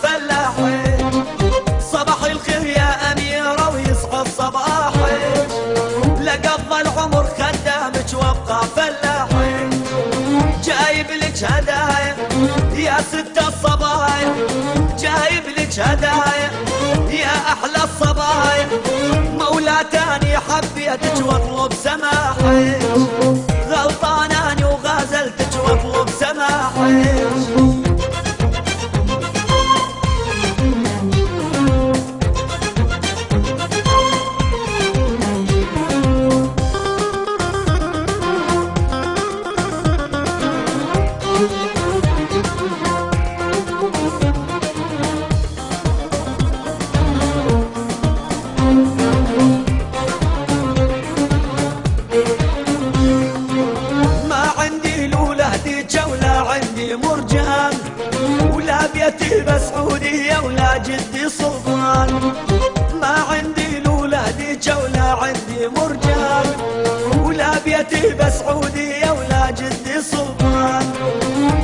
فلاحين. صباح الخير يا أميرة ويصحى الصباحين، لقضى العمر خدامك وابقى فلاحين. جايب لك هدايا يا ست الصبايا، جايب لك هدايا يا أحلى الصبايا. مولاتاني حبيتك واطلب سماحك، غلطاناني وغازلتك واطلب سماحك. مرجان ولا بيتي بسعودية ولا جدي سلطان. ما عندي لولادي ولا عندي مرجان، ولا بيتي بسعودية ولا جدي سلطان.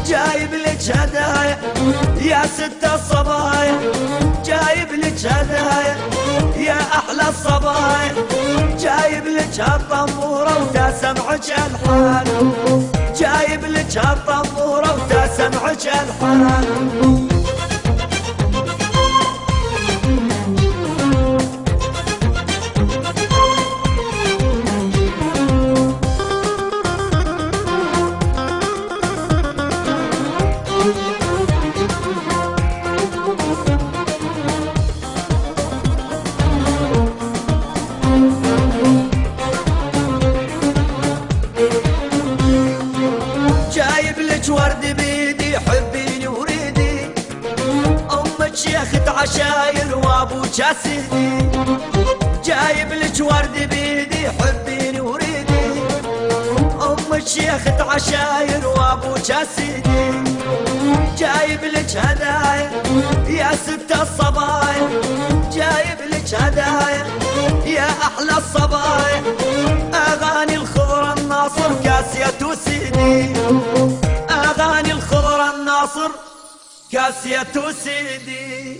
جايب لك هدايا يا ست الصبايا، جايب لك هدايا يا أحلى الصبايا. جايب لك هالطنبورة وتسمعك الحان، جايب لك هالطنبورة وتسمعك الحان. جايب لك ورد بيدي حبيني وريدي، أمك شيخة عشاير وأبوك سيدي. جايب لك ورد بيدي حبيني وريدي، أمك شيخة عشاير وأبوك سيدي. جايب لك هدايا يا ست الصبايا، جايب لك هدايا يا أحلى الصبايا. أغاني الخضر الناصر كاسية وسيدي، أغاني الخضر الناصر كاسية وسيدي.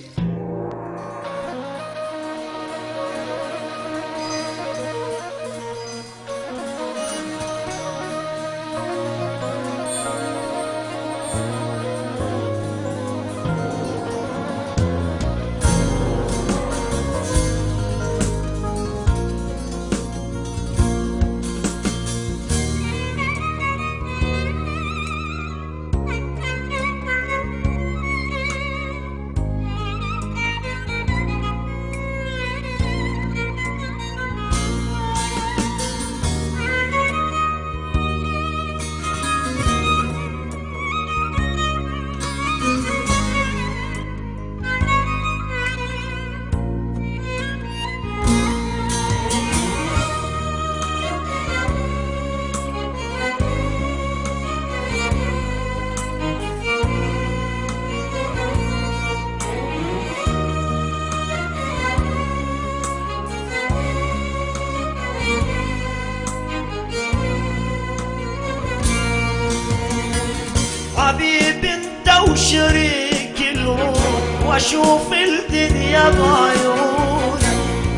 حبيب انت وشريك الروح واشوف الدنيا بعيونك.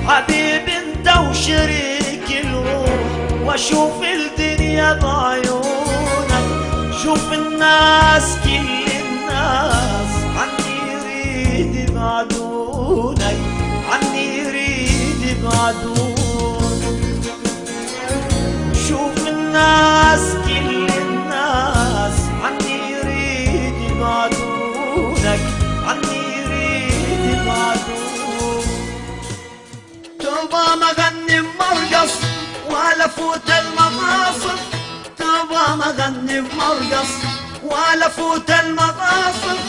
حبيب انت وشريك الروح واشوف الدنيا بعيونك. شوف الناس كل الناس عني يريد يبعدونك، عني يريد يبعدونك. شوف الناس كل الناس عني يبعدونك، عني يريد يبعدونك. تبغى ما غني بمرقص ولا فوت المقاصد، تبغى ما غني بمرقص ولا فوت المقاصد.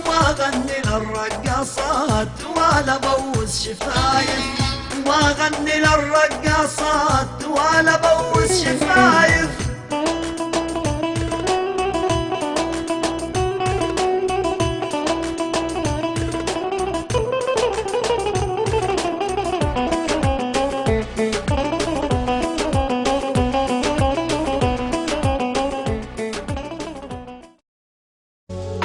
واغني للرقاصات ولا بوس شفايف، واغني للرقاصات ولا بوس شفايف.